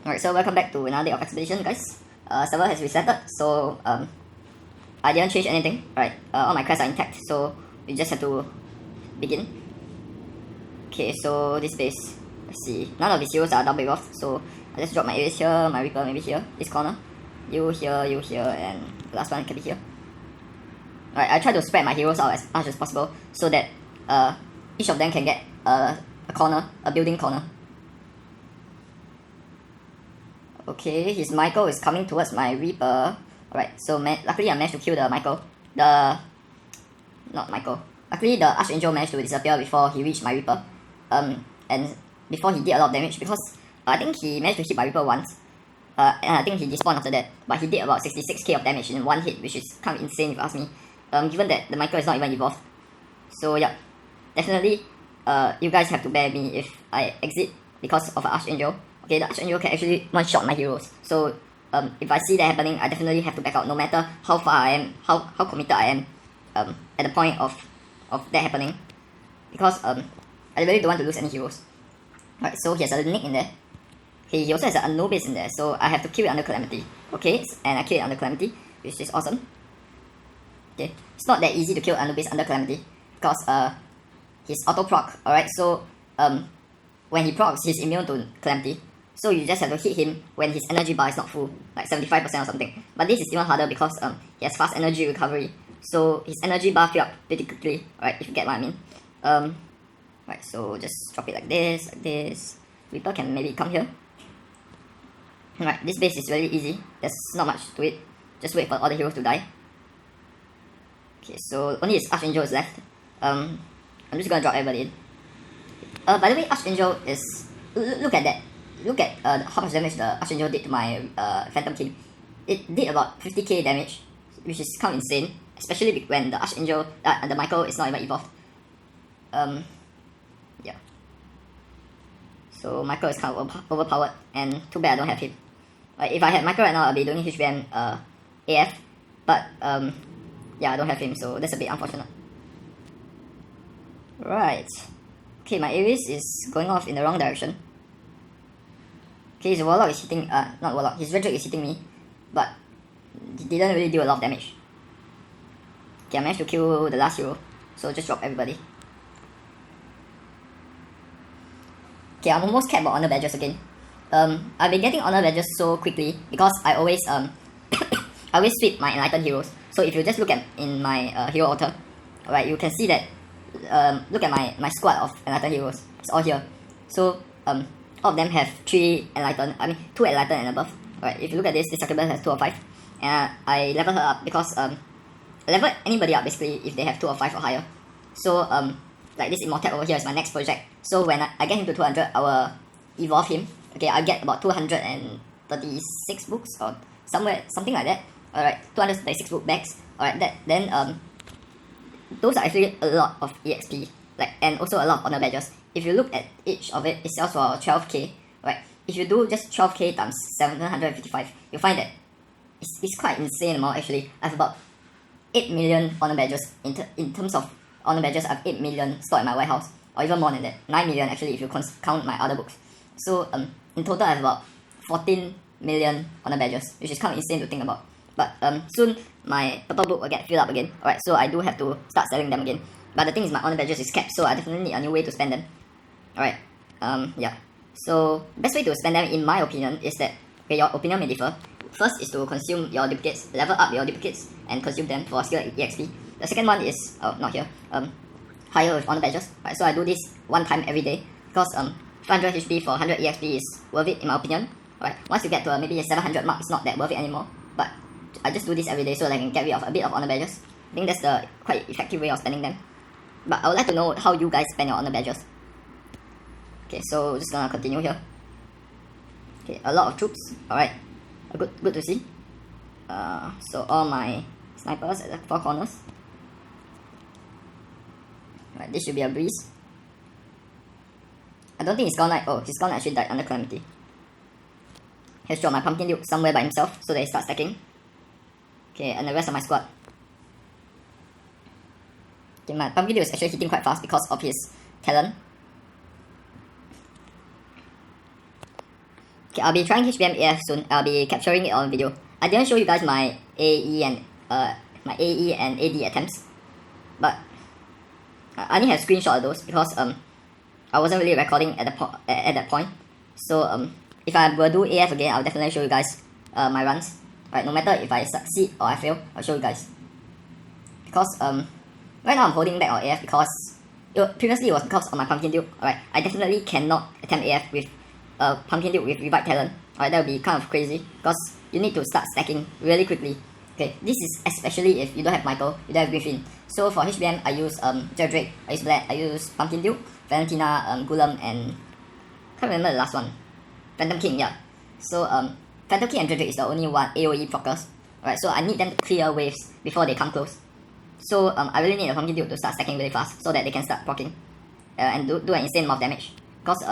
Alright, so welcome back to another day of Expedition, guys. Server has resetted, so I didn't change anything. Right, all my quests are intact, so we just have to begin. Okay, so this base, let's see. None of these heroes are double off, so I just drop my Ares here, my Reaper maybe here, this corner. You here, and the last one can be here. Alright, I try to spread my heroes out as much as possible so that each of them can get a corner, a building corner. Okay, his Michael is coming towards my Reaper. Alright, so luckily I managed to kill the Michael. Not Michael. Luckily the Archangel managed to disappear before he reached my Reaper. And before he did a lot of damage, because I think he managed to hit my Reaper once. And I think he despawned after that. But he did about 66k of damage in one hit, which is kind of insane if you ask me. Given that the Michael is not even evolved. So yeah, definitely you guys have to bear me if I exit because of an Archangel. Okay, the Archangel can actually one-shot my heroes. So if I see that happening, I definitely have to back out no matter how far I am, how committed I am at the point of that happening. Because I really don't want to lose any heroes. Right, so he has a Nick in there. Okay, he also has an Anubis in there, so I have to kill it under Calamity. Okay, and I kill it under Calamity, which is awesome. Okay, it's not that easy to kill Anubis under Calamity because he's auto proc, alright, so when he procs, he's immune to Calamity. So you just have to hit him when his energy bar is not full, like 75% or something. But this is even harder because he has fast energy recovery. So his energy bar fill up pretty quickly, right, if you get what I mean. Right, so just drop it like this. Reaper can maybe come here. Right, this base is really easy. There's not much to it. Just wait for all the heroes to die. Okay, so only his Archangel is left. I'm just gonna drop everybody in. By the way, Archangel is... Look at that. Look at how much damage the Archangel did to my Phantom King. It did about 50k damage, which is kind of insane, especially when the Archangel, the Michael is not even evolved. Yeah. So Michael is kind of overpowered, and too bad I don't have him. If I had Michael right now, I'd be doing HBM AF, but yeah, I don't have him, so that's a bit unfortunate. Right. Okay, my Ares is going off in the wrong direction. Okay, his Warlock is hitting, not Warlock, his Red Drake is hitting me, but he didn't really do a lot of damage. Okay, I managed to kill the last hero, so just drop everybody. Okay, I'm almost capped about honor badges again. I've been getting honor badges so quickly because I always I always sweep my enlightened heroes. So if you just look at in my hero altar, alright, you can see that look at my squad of enlightened heroes. It's all here. So all of them have 2 enlightened and above. Alright, if you look at this succubus has 2 or 5. And I level her up because I level anybody up basically if they have 2 or 5 or higher. So like this Immortal over here is my next project. So when I get him to 200, I will evolve him. Okay, I get about 236 books or something like that. Alright, 236 book bags. Alright, then those are actually a lot of EXP, like, and also a lot of honor badges. If you look at each of it, it sells for 12k. Right? If you do just 12k times 755, you'll find that it's quite insane amount actually. I have about 8 million honor badges in terms of honor badges. I have 8 million stored in my warehouse, or even more than that. 9 million actually if you count my other books. So in total I have about 14 million honor badges, which is kind of insane to think about. But soon my purple book will get filled up again. Alright, so I do have to start selling them again. But the thing is my honor badges is capped, so I definitely need a new way to spend them. Alright, yeah. So best way to spend them in my opinion is that, okay, your opinion may differ. First is to consume your duplicates, level up your duplicates and consume them for skill EXP. The second one is, not here, higher with honor badges. Right, so I do this one time every day because 500 HP for 100 EXP is worth it in my opinion. Alright, once you get to maybe a 700 mark, it's not that worth it anymore. But I just do this every day so that I can get rid of a bit of honor badges. I think that's the quite effective way of spending them. But I would like to know how you guys spend your honor badges. Okay, so just gonna continue here. Okay, a lot of troops. Alright, good to see. So all my snipers at the 4 corners. Right, this should be a breeze. I don't think he's gonna. Oh, he's gonna actually died under Calamity. He's dropped my Pumpkin Duke somewhere by himself so that he starts stacking. Okay, and the rest of my squad. Okay, my Pumpkin Duke is actually hitting quite fast because of his talent. Okay, I'll be trying HBM AF soon. I'll be capturing it on video. I didn't show you guys my AE and AD attempts, but I only have screenshot of those because I wasn't really recording at that point. So if I will do AF again, I'll definitely show you guys my runs. Right, no matter if I succeed or I fail, I'll show you guys. Because right now I'm holding back on AF because previously it was because of my Pumpkin Duke. Alright, I definitely cannot attempt AF with Pumpkin Duke with Revive Talent. Alright, that would be kind of crazy because you need to start stacking really quickly. Okay, this is especially if you don't have Michael, you don't have Griffin. So for HBM, I use Jedrick, I use Black, I use Pumpkin Duke, Valentina, Golem, and can't remember the last one. Phantom King, yeah. So Phantom King and Jedrick is the only one AoE procers. Alright, so I need them to clear waves before they come close. So I really need a Pumpkin Duke to start stacking really fast so that they can start proccing and do an insane amount of damage. Because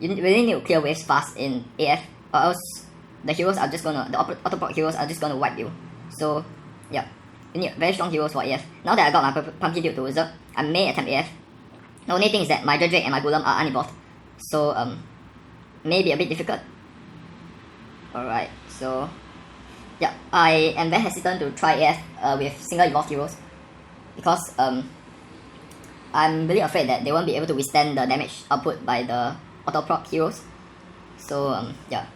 you really need to clear waves fast in AF, or else the auto proc heroes are just gonna wipe you. So yeah, you need very strong heroes for AF. Now that I got my Pumpkin Duke to Wizard, I may attempt AF. The only thing is that my Jedrick and my Golem are unevolved, so may be a bit difficult. Alright, so yeah, I am very hesitant to try AF with single evolved heroes because I'm really afraid that they won't be able to withstand the damage output by the auto proc heroes. So yeah.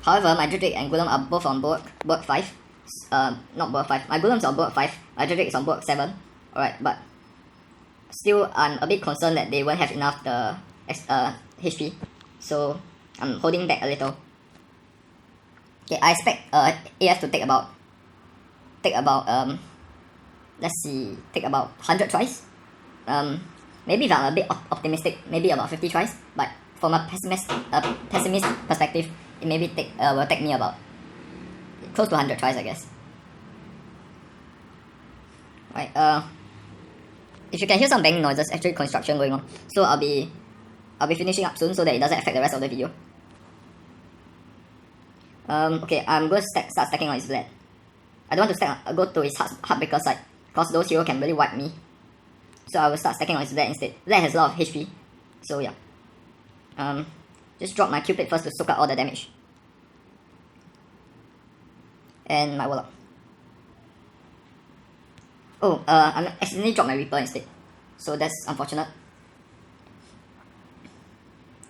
However, my Jedrick and Golem are both on Bork 5. Not Bork 5. My Golem's on Bork 5. My Jedrick is on Bork 7. Alright, but still I'm a bit concerned that they won't have enough the HP. So I'm holding back a little. Okay, I expect AF to take about let's see, take about 100 tries. Maybe if I'm a bit optimistic, maybe about 50 tries. But from a pessimist perspective, it maybe will take me about close to 100 tries, I guess. Right. If you can hear some banging noises, actually construction going on. So I'll be finishing up soon so that it doesn't affect the rest of the video. Okay, I'm going to start stacking on his Blade. I don't want to go to his Heartbreaker side because those heroes can really wipe me. So I will start stacking on his Blade instead. Blade has a lot of HP, so yeah. Just drop my Cupid first to soak up all the damage. And my Warlock. Oh, I accidentally dropped my Reaper instead. So that's unfortunate.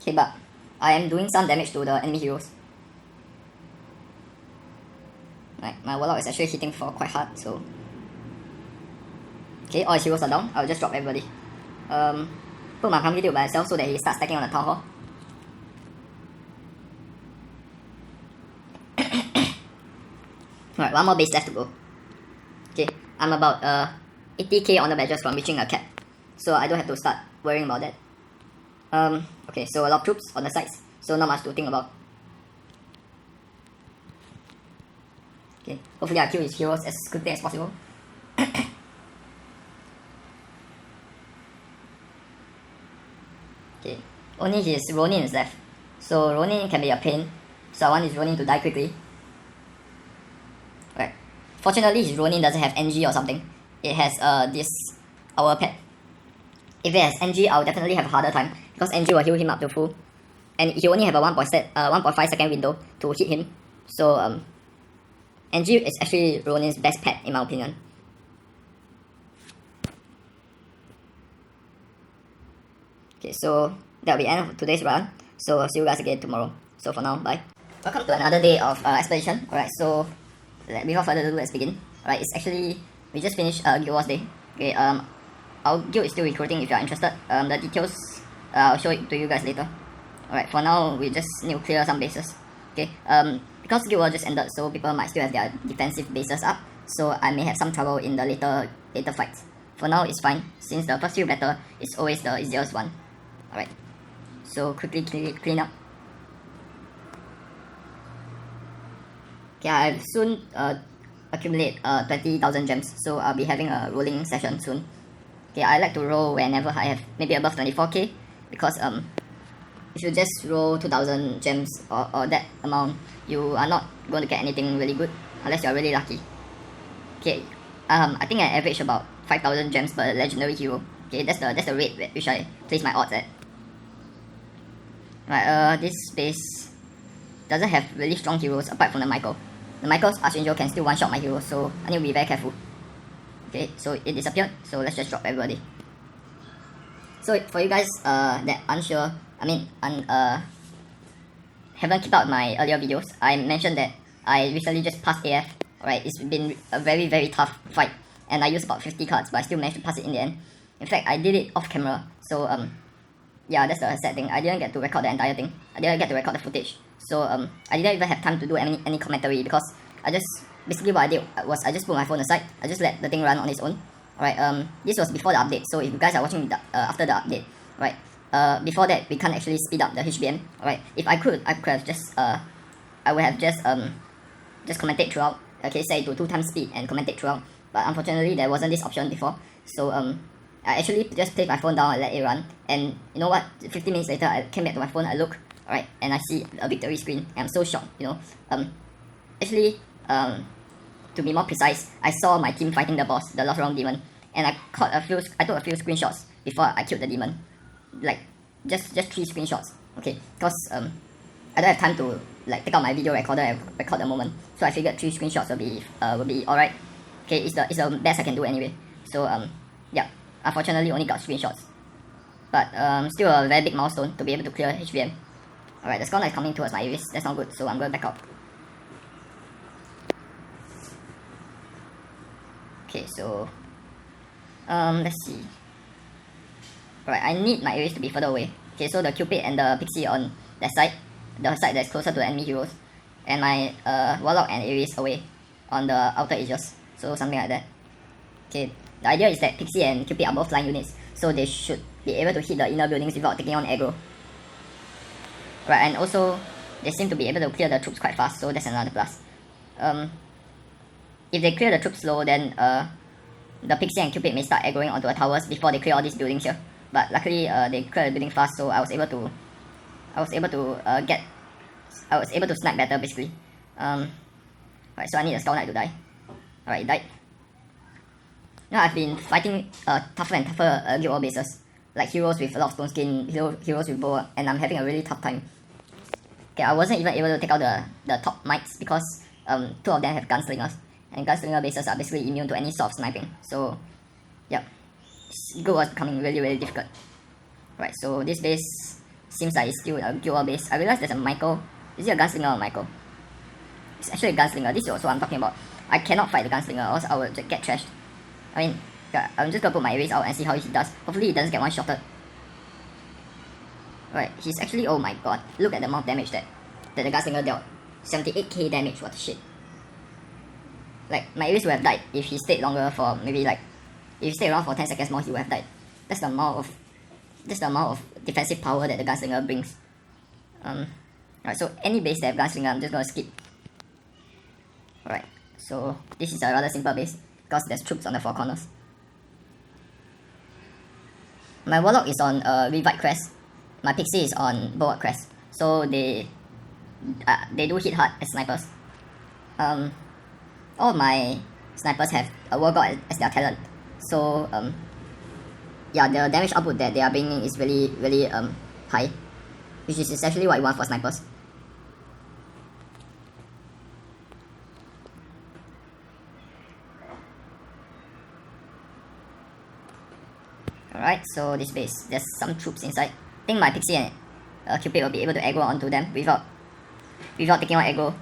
Okay, but I am doing some damage to the enemy heroes. Right, my Warlock is actually hitting for quite hard, so... Okay, all his heroes are down. I'll just drop everybody. Put my Pumpkin Duke by itself so that he starts stacking on the Town Hall. Alright, one more base left to go. Okay, I'm about 80k honor badges from reaching a cap. So I don't have to start worrying about that. Okay, so a lot of troops on the sides. So not much to think about. Okay, hopefully I kill his heroes as quickly as possible. Okay, only his Ronin is left. So Ronin can be a pain. So I want his Ronin to die quickly. Right. Fortunately his Ronin doesn't have NG or something. It has this our pet. If it has NG, I'll definitely have a harder time because NG will heal him up to full. And he only have a 1.5 second window to hit him. So NG is actually Ronin's best pet in my opinion. Okay, so that'll be the end of today's run. So I'll see you guys again tomorrow. So for now, bye. Welcome to another day of expedition. Alright, so without further ado, let's begin. Alright, it's actually, we just finished Guild Wars Day. Okay, our guild is still recruiting if you are interested. The details, I'll show it to you guys later. Alright, for now, we just need to clear some bases. Okay, because Guild Wars just ended, so people might still have their defensive bases up. So I may have some trouble in the later fights. For now, it's fine, since the first few battle is always the easiest one. Alright, so quickly clean up. Okay, I'll soon accumulate 20,000 gems, so I'll be having a rolling session soon. Okay, I like to roll whenever I have maybe above 24k, because if you just roll 2,000 gems or that amount, you are not going to get anything really good unless you are really lucky. Okay, I think I average about 5,000 gems per legendary hero. Okay, that's the rate at which I place my odds at. Right, this base doesn't have really strong heroes apart from the Michael. The Michael's Archangel can still one-shot my heroes, so I need to be very careful. Okay, so it disappeared, so let's just drop everybody. So for you guys that unsure, haven't kept up my earlier videos, I mentioned that I recently just passed AF. Alright, it's been a very very tough fight, and I used about 50 cards, but I still managed to pass it in the end. In fact, I did it off camera, so yeah, that's the sad thing. I didn't get to record the entire thing. I didn't get to record the footage, so I didn't even have time to do any commentary, because I just basically what I did was I just put my phone aside. I just let the thing run on its own. Alright, this was before the update, so if you guys are watching after the update, right? Before that, we can't actually speed up the HBM. Alright, if I could have just I would have just commented throughout. Okay, say to 2x speed and commented throughout. But unfortunately, there wasn't this option before. So I actually just placed my phone down and let it run. And you know what? 15 minutes later, I came back to my phone. I look, alright, and I see a victory screen. And I'm so shocked. You know, actually, to be more precise, I saw my team fighting the boss, the Lost Realm Demon, and I took a few screenshots before I killed the demon. Like just 3 screenshots. Okay, because I don't have time to like take out my video recorder and record the moment, so I figured 3 screenshots will be alright. Okay, it's the best I can do anyway. So yeah, unfortunately only got screenshots, but still a very big milestone to be able to clear HVM. Alright, the Scorner is coming towards my Ares. That's not good, so I'm going back up. Okay, so let's see. Alright, I need my Ares to be further away. Okay, so the Cupid and the Pixie on that side, the side that's closer to the enemy heroes, and my Warlock and Ares away on the outer edges, so something like that. Okay, the idea is that Pixie and Cupid are both flying units, so they should be able to hit the inner buildings without taking on aggro. Right, and also they seem to be able to clear the troops quite fast, so that's another plus. If they clear the troops slow, then the Pixie and Cupid may start aggroing onto the towers before they clear all these buildings here. But luckily, they cleared the building fast, so I was able to snipe better basically. Right, so I need a Skull Knight to die. Alright, it died. Now I've been fighting tougher and tougher guild war bases, like heroes with a lot of stone skin, heroes with bow, and I'm having a really tough time. Okay, I wasn't even able to take out the top mics because 2 of them have gunslingers, and gunslinger bases are basically immune to any sort of sniping. So, yep, guild was becoming really really difficult. Right, so this base seems like it's still a guild war base. I realized there's a Michael. Is it a gunslinger or a Michael? It's actually a gunslinger. This is also what I'm talking about. I cannot fight the gunslinger, or else I will just get trashed. I mean, yeah, I'm just gonna put my Ares out and see how he does. Hopefully he doesn't get one-shotted. Right, he's actually, oh my god, look at the amount of damage that the gunslinger dealt. 78k damage, what the shit. Like, my Ares would have died if he stayed longer for maybe like, if he stayed around for 10 seconds more, he would have died. That's the amount of defensive power that the gunslinger brings. Right, so any base that have gunslinger, I'm just gonna skip. Alright, so this is a rather simple base because there's troops on the 4 corners. My Warlock is on Revite Crest. My Pixie is on Bulwark Crest. So they do hit hard as snipers. All of my snipers have a War God as their talent. So yeah, the damage output that they are bringing is really really high, which is essentially what you want for snipers. Alright, so this base, there's some troops inside. I think my Pixie and Cupid will be able to aggro onto them without taking on aggro.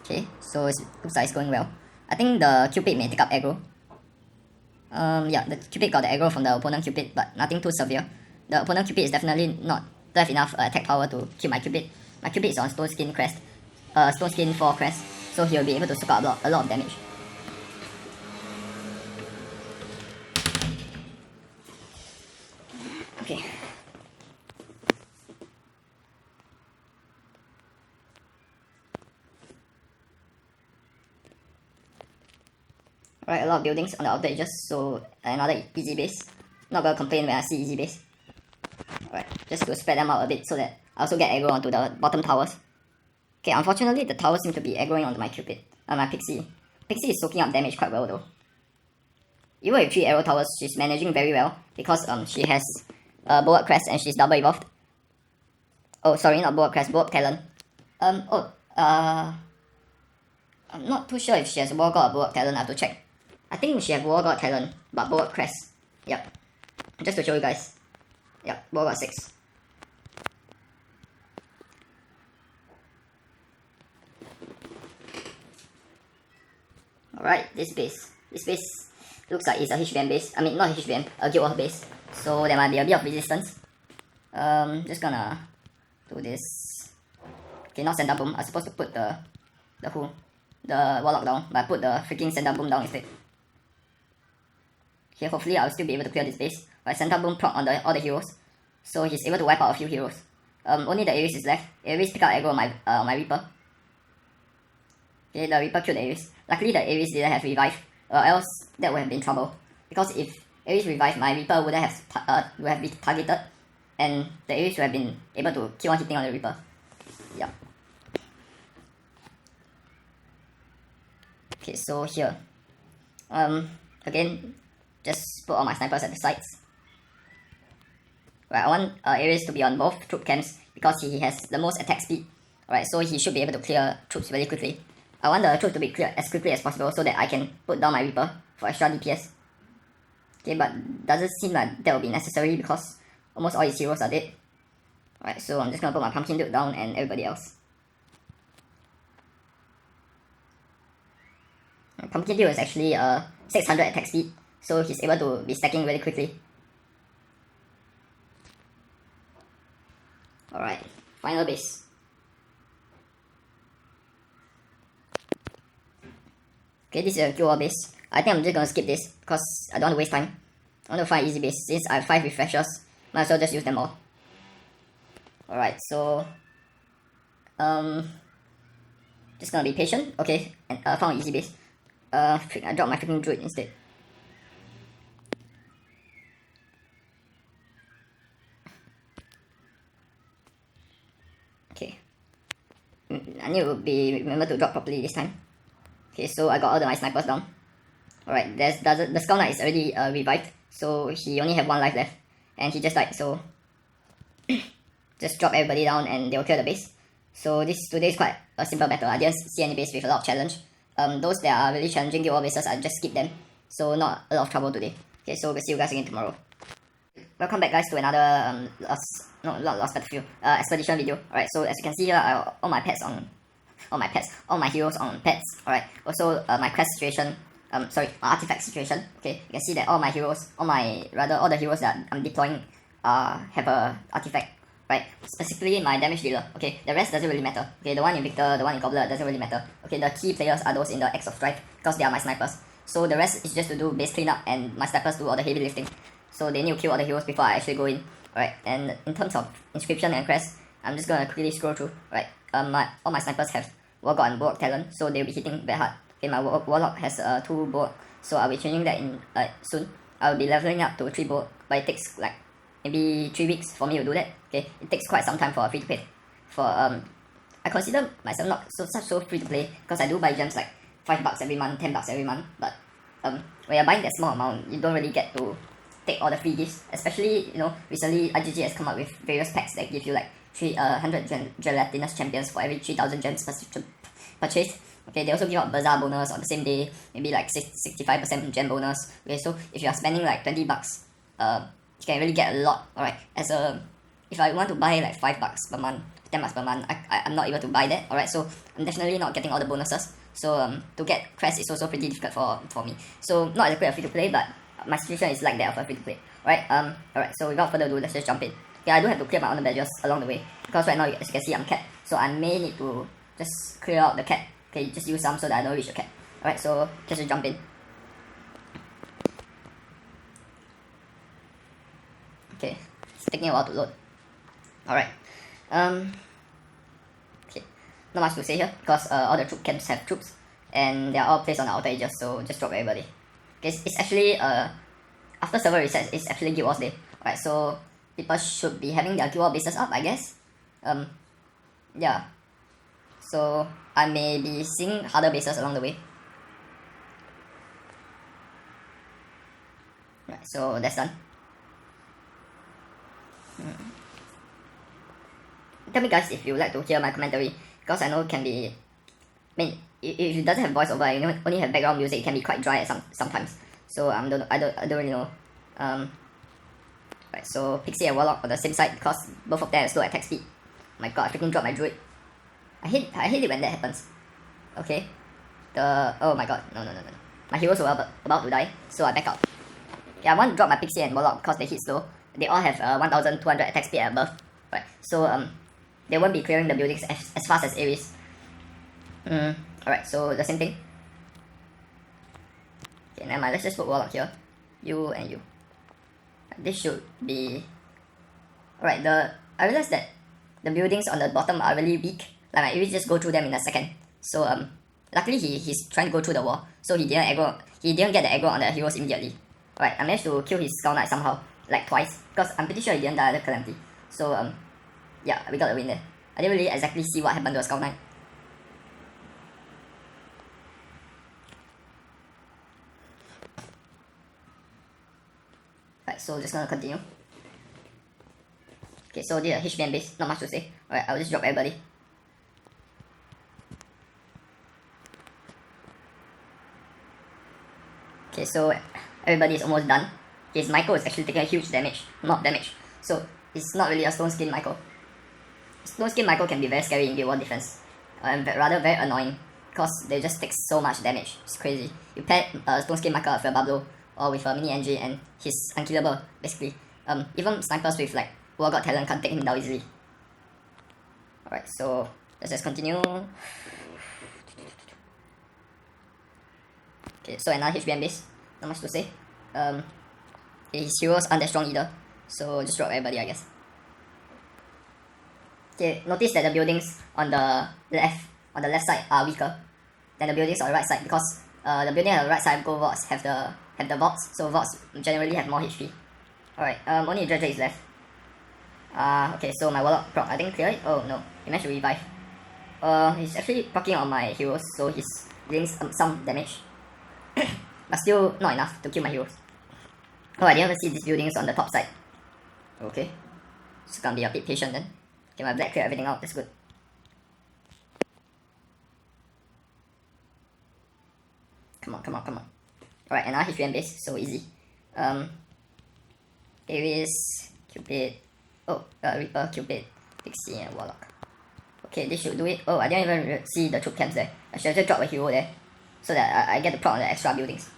Okay, so it looks like it's going well. I think the Cupid may take up aggro. Yeah, the Cupid got the aggro from the opponent Cupid, but nothing too severe. The opponent Cupid is definitely don't have enough attack power to kill my Cupid. My Cupid is on Stone Skin Crest, Stone Skin 4 Crest, so he'll be able to soak up a lot of damage. Okay. Alright, a lot of buildings on the outer edges, so another easy base. Not gonna complain when I see easy base. Alright, just to spread them out a bit so that I also get aggro onto the bottom towers. Okay, unfortunately the towers seem to be aggroing onto my Cupid, my Pixie. Pixie is soaking up damage quite well though. Even with 3 arrow towers, she's managing very well because she has Bulwark Crest and she's double evolved. Oh, sorry, not Bulwark Crest, Bulwark Talon. I'm not too sure if she has Wargod or Bulwark Talon. I have to check. I think she has Wargod Talon, but Bulwark Crest. Yep. Just to show you guys. Yep, Wargod 6. Alright, this base. This base looks like it's a HBM base. I mean, not HBM, a Guild Wars base. So there might be a bit of resistance. Just gonna do this. Okay, not Santa Boom. I'm supposed to put the Warlock down, but I put the freaking Santa Boom down instead. Here, hopefully I'll still be able to clear this base. But Santa Boom proc on all the heroes. So he's able to wipe out a few heroes. Only the Ares is left. Ares pick out aggro on my Reaper. Okay, the Reaper killed the Ares. Luckily the Ares didn't have revive, or else that would have been trouble. Because if Ares revived, my Reaper would have been targeted, and the Ares would have been able to keep on hitting on the Reaper. Yeah. Okay, so here. Again, just put all my snipers at the sides. Right, I want Ares to be on both troop camps because he has the most attack speed. Alright, so he should be able to clear troops really quickly. I want the troops to be cleared as quickly as possible so that I can put down my Reaper for extra DPS. Okay, but doesn't seem like that will be necessary because almost all his heroes are dead. Alright, so I'm just gonna put my Pumpkin Duke down and everybody else. Pumpkin Duke is actually 600 attack speed, so he's able to be stacking really quickly. Alright, final base. Okay, this is a Guild Wars base. I think I'm just gonna skip this because I don't want to waste time. I want to find easy base. Since I have 5 refreshers, might as well just use them all. Alright, so just gonna be patient. Okay, and found an easy base. I dropped my freaking druid instead. Okay. I need to remember to drop properly this time. Okay, so I got all my snipers down. Alright, the Skull Knight is already revived, so he only have 1 life left. And he just died, so just drop everybody down and they'll clear the base. So today is quite a simple battle. I didn't see any base with a lot of challenge. Those that are really challenging Guild Wars bases, I just skip them. So not a lot of trouble today. Okay, so we'll see you guys again tomorrow. Welcome back guys to another Lost Battlefield expedition video. Alright, so as you can see here, all my heroes on pets. Alright, also my quest situation, my artifact situation. Okay, you can see that all the heroes that I'm deploying have a artifact. Right, specifically my damage dealer. Okay, the rest doesn't really matter. Okay, the one in Victor, the one in Gobbler doesn't really matter. Okay, the key players are those in the Axe of Strife because they are my snipers. So the rest is just to do base cleanup and my snipers do all the heavy lifting. So they need to kill all the heroes before I actually go in. Alright, and in terms of inscription and quest, I'm just gonna quickly scroll through. Right, all my snipers have Wargod and Bulwark Talon, so they'll be hitting very hard. Okay, my Warlock has 2 Bulwark, so I'll be changing that in soon. I'll be leveling up to 3 Bulwark, but it takes like maybe 3 weeks for me to do that. Okay, it takes quite some time for free to play. I consider myself not so free to play because I do buy gems like $5 every month, $10 every month. But when you're buying that small amount, you don't really get to take all the free gifts. Especially recently IGG has come up with various packs that give you like 100 gelatinous champions for every 3,000 gems purchased. Okay, they also give out bazaar bonus on the same day, maybe like 65% gem bonus. Okay, so if you are spending like $20, you can really get a lot. Alright, if I want to buy like $5 per month, $10 per month, I'm not able to buy that. Alright, so I'm definitely not getting all the bonuses. So to get crest is also pretty difficult for me. So not exactly a free to play, but my situation is like that of a free to play. Alright, so without further ado, let's just jump in. Okay, I do have to clear my honor badges along the way because right now, as you can see, I'm capped. So I may need to just clear out the cap. Okay, just use some so that I don't reach the cap. Alright, so just jump in. Okay, it's taking a while to load. Alright. Okay. Not much to say here because all the troop camps have troops and they are all placed on the outer edges, so just drop everybody. Okay, it's actually after server resets, it's actually Guild Wars Day. Alright, so people should be having their Guild Wars bases up, I guess. Yeah. So I may be seeing harder bases along the way. Right, so that's done. tell me guys if you like to hear my commentary, because I know it can be, I mean, if it doesn't have voiceover, you know, only have background music, it can be quite dry at sometimes. So I don't really know. Right, so Pixie and Warlock on the same side because both of them are slow attack speed. My god, I freaking dropped my druid. I hate it when that happens. Okay. Oh my god, no. My heroes were about to die, so I back out. Yeah, I want to drop my Pixie and Warlock because they hit slow. They all have 1200 attack speed and above. Right, so they won't be clearing the buildings as fast as Ares. Alright, so the same thing. Okay, never mind, let's just put Warlock here. You and you. This should be... Alright, I realized that the buildings on the bottom are really weak. Like my Ares just go through them in a second. So luckily he's trying to go through the wall. So he didn't get the aggro on the heroes immediately. Alright, I managed to kill his Skull Knight somehow. Like twice. Because I'm pretty sure he didn't die under Calamity. So yeah, we got the win there. I didn't really exactly see what happened to a Skull Knight. Right, so just gonna continue. Okay, so the HBN base, not much to say. Alright, I'll just drop everybody. Okay, so everybody is almost done. His Michael is actually taking a huge damage, so it's not really a stone skin Michael. Stone skin Michael can be very scary in Guild War defense, and rather very annoying because they just take so much damage. It's crazy. You pair stone skin Michael with a Bablo or with a mini NG and he's unkillable basically. Even snipers with like War God talent can't take him down easily. Alright, so let's just continue. Okay, so another HBM base, not much to say. His heroes aren't that strong either, so just drop everybody I guess. Okay, notice that the buildings on the left side are weaker than the buildings on the right side because the building on the right side Gold Vaults have the vaults, so vaults generally have more HP. Alright, only Dredge is left. Okay, so my Warlock proc, I think clear it? Oh no, he managed to revive. He's actually procking on my heroes, so he's dealing some damage. But still not enough to kill my heroes. Oh, I didn't even see these buildings on the top side. Okay, it's gonna be a bit patient then. Okay, my black clear everything out, that's good. Come on. Alright, and now HBM base, so easy. Ares, Cupid, Reaper, Cupid, Pixie, and Warlock. Okay, this should do it. Oh, I didn't even see the troop camps there. I should have just dropped a hero there, so that I get to proc on the extra buildings.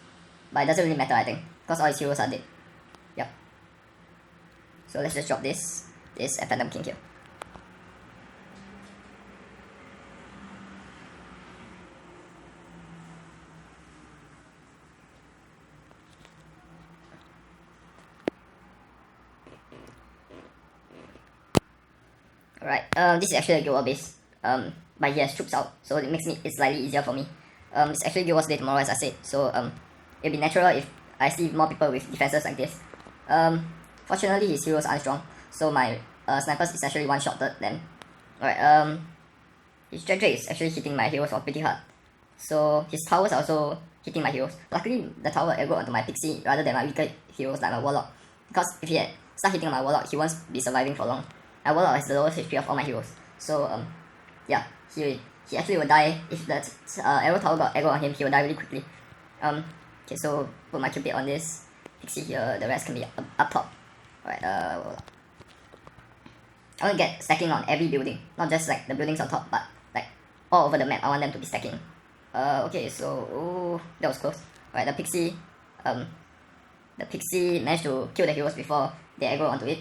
But it doesn't really matter, I think, because all his heroes are dead. Yep. So let's just drop this Phantom King here. Alright, this is actually a Guild War base. But he has troops out, so it makes it slightly easier for me. It's actually Guild War's day tomorrow as I said, so it'd be natural if I see more people with defenses like this. Fortunately his heroes aren't strong, so my snipers essentially one-shotted them. Alright, his Drake is actually hitting my heroes pretty hard. So his towers are also hitting my heroes. Luckily the tower aggro onto my Pixie rather than my weaker heroes like my Warlock. Because if he had started hitting my Warlock, he won't be surviving for long. My Warlock has the lowest HP of all my heroes. So yeah, he actually will die if the arrow tower got aggro on him. He will die really quickly. Okay, so put my Cupid on this Pixie here. The rest can be up top. Alright, I want to get stacking on every building, not just like the buildings on top, but like all over the map. I want them to be stacking. Okay, so that was close. Alright, the Pixie managed to kill the heroes before they aggro onto it.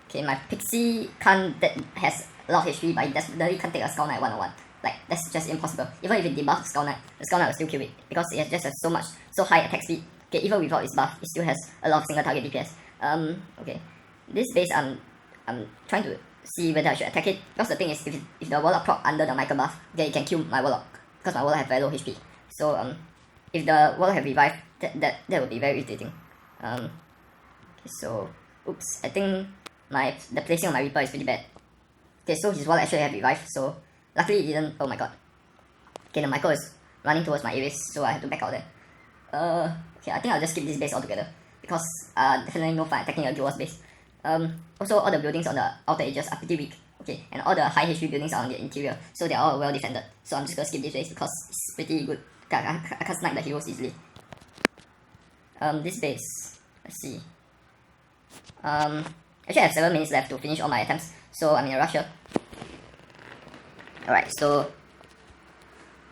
Okay, my Pixie has a lot of HP, but it definitely can't take a Skull Knight 1-on-1. Like, that's just impossible. Even if it debuffs the Skull Knight will still kill it, because it just has so high attack speed. Okay, even without its buff, it still has a lot of single target DPS. Okay. This base, I'm trying to see whether I should attack it, because the thing is, if the Warlock proc under the Michael buff, then it can kill my Warlock, because my Warlock have very low HP. So, if the Warlock have revived, that would be very irritating. Okay, so, oops, I think the placing of my Reaper is pretty bad. Okay, so his Warlock actually have revived, so luckily it didn't. Oh my god. Okay, the Michael is running towards my Ares, so I have to back out there. Okay, I think I'll just skip this base altogether, because definitely no fun attacking a Guild Wars base. Also all the buildings on the outer edges are pretty weak. Okay, and all the high HP buildings are on the interior, so they're all well defended. So I'm just gonna skip this base because it's pretty good. I can't snipe the heroes easily. This base, let's see. Actually I have 7 minutes left to finish all my attempts, so I'm in a rush here. Alright, so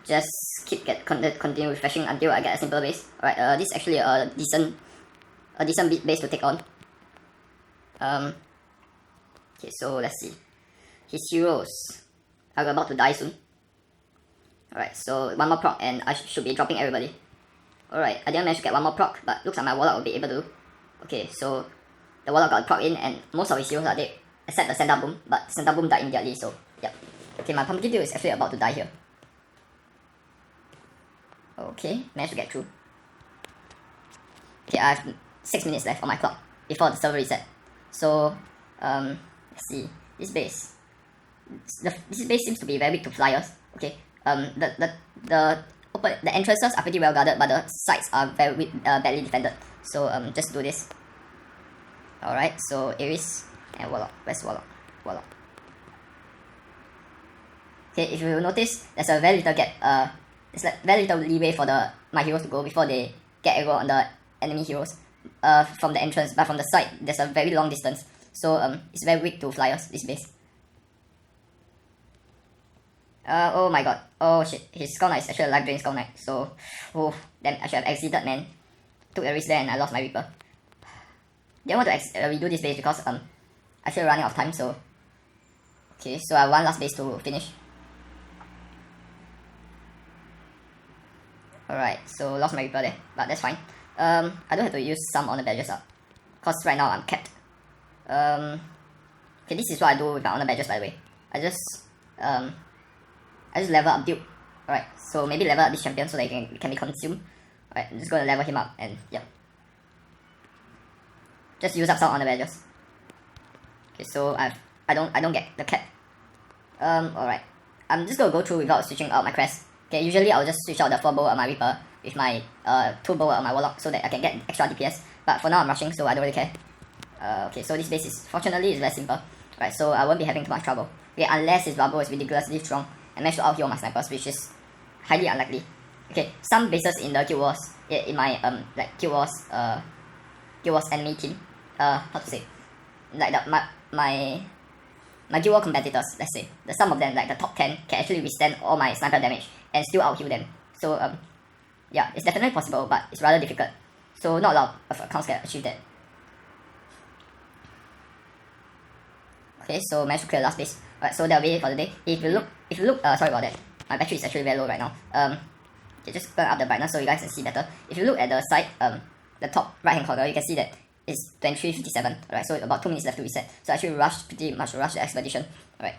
just continue refreshing until I get a simple base. Alright, this is actually a decent base to take on. Okay, so let's see. His heroes are about to die soon. Alright, so one more proc and I should be dropping everybody. Alright, I didn't manage to get one more proc, but looks like my Warlock will be able to. Okay, so the Warlock got a proc in and most of his heroes are dead, except the Centaur Boom, but Centaur Boom died immediately, so yep. Okay, my Pumpkin Deal is actually about to die here. Okay, managed to get through. Okay, I have 6 minutes left on my clock before the server reset. So, let's see. This base seems to be very weak to flyers. Okay, the entrances are pretty well guarded, but the sides are very weak, badly defended. So, just do this. Alright, so Ares and Warlock. Where's Warlock? Warlock. Okay, if you notice, there's a very little gap. There's like very little leeway for my heroes to go before they get aggro on the enemy heroes. From the entrance, but from the side, there's a very long distance. So it's very weak to flyers, this base. Oh my god. Oh shit. His Skull Knight is actually a life drain Skull Knight. So, oh, then I should have exited, man. Took a risk there and I lost my Reaper. Didn't want to redo this base because I'm actually running out of time, so. Okay, so I have one last base to finish. Alright, so lost my Reaper there, but that's fine. I don't have to use some honor badges up, cause right now I'm capped. Okay, this is what I do with my honor badges, by the way. I just level up Duke. Alright, so maybe level up this champion so that it can be consumed. Alright, I'm just gonna level him up and yep. Just use up some honor badges. Okay, so I don't get the cap. Alright. I'm just gonna go through without switching out my crest. Okay, usually I'll just switch out the 4 bow on my Reaper with my 2 bow on my Warlock so that I can get extra DPS. But for now I'm rushing, so I don't really care. Okay, so this base is fortunately very simple. Right, so I won't be having too much trouble. Okay, unless his bubble is ridiculously strong and manage to out-heal my snipers, which is highly unlikely. Okay, some bases in the Guild Wars, in my like Guild Wars enemy team, how to say, like my Guild War competitors, let's say, some of them, like the top 10, can actually withstand all my sniper damage and still out-heal them. So yeah, it's definitely possible, but it's rather difficult. So not a lot of accounts can achieve that. Okay, so managed to clear last base. Alright, so that'll be it for the day. If you look, sorry about that. My battery is actually very low right now. Okay, just turn up the brightness so you guys can see better. If you look at the side, the top right hand corner, you can see that it's 23:57. Alright, so about 2 minutes left to reset. So I actually pretty much rushed the expedition. Alright,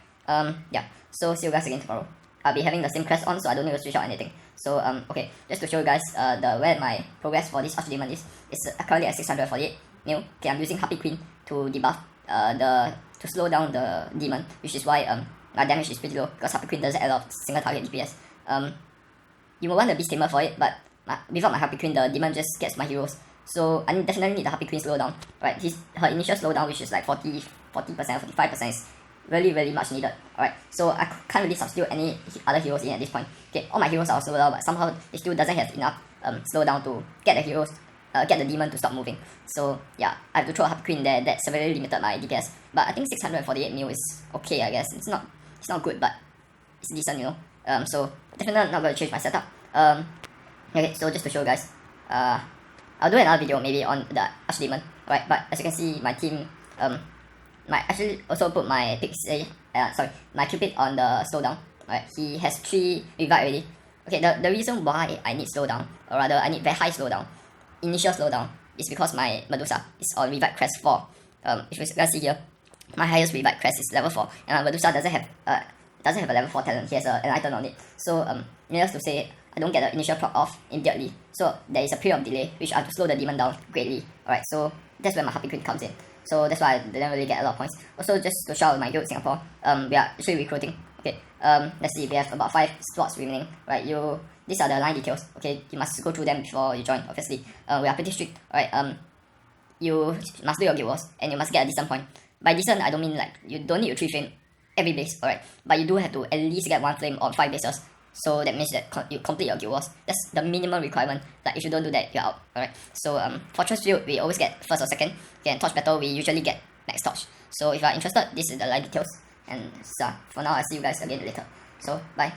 yeah. So see you guys again tomorrow. I'll be having the same crest on, so I don't need to switch out anything. So okay, just to show you guys where my progress for this Archdemon is. It's currently at 648 mil. Okay, I'm using Harpy Queen to debuff to slow down the demon, which is why my damage is pretty low because Harpy Queen doesn't add a lot of single target DPS. You will want the Beast Tamer for it, but without my Harpy Queen, the demon just gets my heroes. So I definitely need the Harpy Queen slowdown. Right, her initial slowdown, which is like 40%, 45%, is really much needed. Alright, so I can't really substitute any other heroes in at this point. Okay, all my heroes are slowed down, but somehow it still doesn't have enough slowdown to get the heroes, get the demon to stop moving. So yeah, I have to throw a Harpy Queen there. That severely limited my DPS. But I think 648 mil is okay, I guess. It's not good, but it's decent, you know. So definitely not gonna change my setup. Okay, so just to show you guys, I'll do another video maybe on the Archdemon. Right, but as you can see, my team might actually also put my my Cupid on the slowdown. Right, he has 3 revive already. Okay, the reason why I need slowdown, or rather I need very high slowdown, initial slowdown, is because my Medusa is on revive crest 4. If you guys see here, my highest revive crest is level 4, and my Medusa doesn't have a level 4 talent. He has an item on it. So needless to say, I don't get the initial proc off immediately. So there is a period of delay, which I have to slow the demon down greatly. Alright, so that's where my Harpy Queen comes in. So that's why I didn't really get a lot of points. Also, just to shout out my guild Singapore, we are actually recruiting. Okay, let's see, we have about 5 slots remaining. Right, these are the line details. Okay, you must go through them before you join, obviously. We are pretty strict. Alright, you must do your guild wars and you must get a decent point. By decent, I don't mean like you don't need to 3 flame every base, alright? But you do have to at least get 1 flame on 5 bases. So that means that you complete your guild wars. That's the minimum requirement. Like if you don't do that, you're out, alright? So Fortress Field, we always get first or second. Okay, and Torch Battle, we usually get max torch. So if you are interested, this is the line details. And so for now, I'll see you guys again later. So bye.